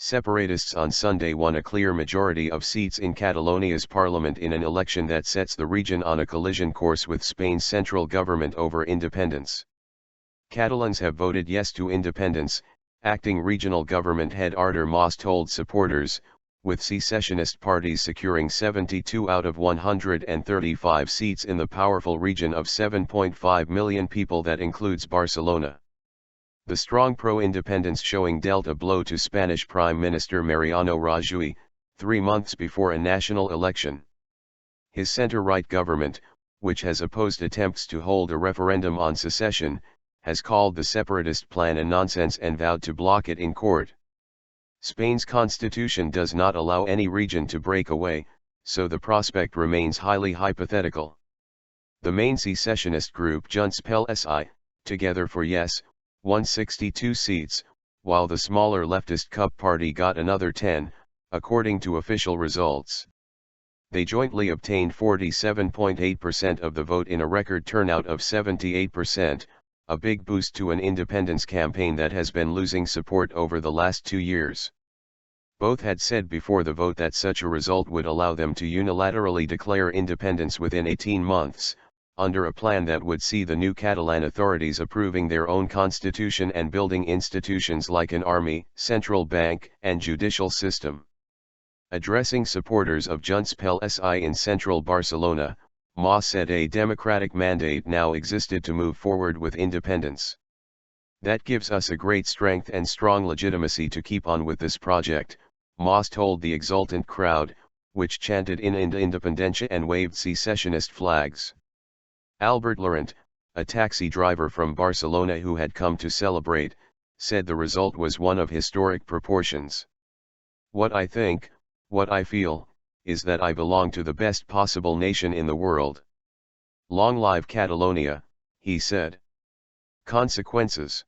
Separatists on Sunday won a clear majority of seats in Catalonia's parliament in an election that sets the region on a collision course with Spain's central government over independence. Catalans have voted yes to independence, acting regional government head Artur Mas told supporters, with secessionist parties securing 72 out of 135 seats in the powerful region of 7.5 million people that includes Barcelona. The strong pro-independence showing dealt a blow to Spanish Prime Minister Mariano Rajoy, 3 months before a national election. His center-right government, which has opposed attempts to hold a referendum on secession, has called the separatist plan a nonsense and vowed to block it in court. Spain's constitution does not allow any region to break away, so the prospect remains highly hypothetical. The main secessionist group Junts pel Sí, Together for Yes, won 62 seats, while the smaller leftist CUP party got another 10, according to official results. They jointly obtained 47.8% of the vote in a record turnout of 78%, a big boost to an independence campaign that has been losing support over the last 2 years. Both had said before the vote that such a result would allow them to unilaterally declare independence within 18 months, under a plan that would see the new Catalan authorities approving their own constitution and building institutions like an army, central bank, and judicial system. Addressing supporters of Junts pel Sí in central Barcelona, Mas said a democratic mandate now existed to move forward with independence. That gives us a great strength and strong legitimacy to keep on with this project, Mas told the exultant crowd, which chanted in Independencia and waved secessionist flags. Albert Laurent, a taxi driver from Barcelona who had come to celebrate, said the result was one of historic proportions. What I think, what I feel, is that I belong to the best possible nation in the world. Long live Catalonia, he said. Consequences.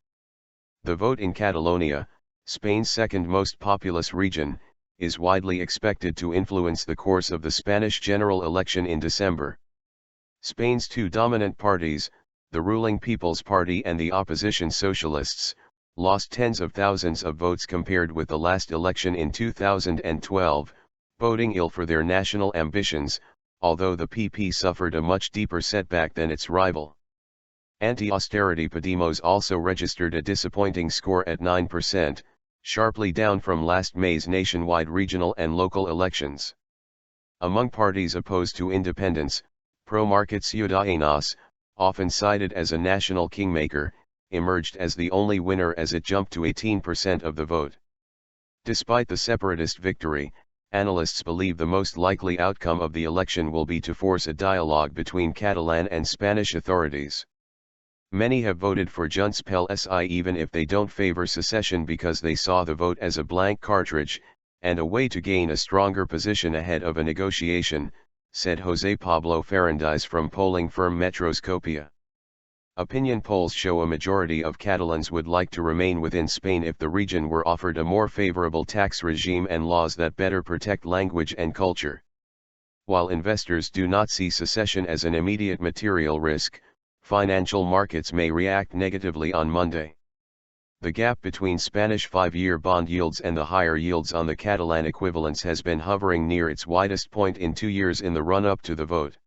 The vote in Catalonia, Spain's second most populous region, is widely expected to influence the course of the Spanish general election in December. Spain's two dominant parties, the ruling People's Party and the opposition Socialists, lost tens of thousands of votes compared with the last election in 2012, boding ill for their national ambitions, although the PP suffered a much deeper setback than its rival. Anti-austerity Podemos also registered a disappointing score at 9%, sharply down from last May's nationwide regional and local elections. Among parties opposed to independence, Pro-Market Ciudadanos, often cited as a national kingmaker, emerged as the only winner as it jumped to 18% of the vote. Despite the separatist victory, analysts believe the most likely outcome of the election will be to force a dialogue between Catalan and Spanish authorities. Many have voted for Junts pel Sí even if they don't favor secession because they saw the vote as a blank cartridge, and a way to gain a stronger position ahead of a negotiation, said José Pablo Fernández from polling firm Metroscopia. Opinion polls show a majority of Catalans would like to remain within Spain if the region were offered a more favorable tax regime and laws that better protect language and culture. While investors do not see secession as an immediate material risk, financial markets may react negatively on Monday. The gap between Spanish 5-year bond yields and the higher yields on the Catalan equivalents has been hovering near its widest point in 2 years in the run-up to the vote.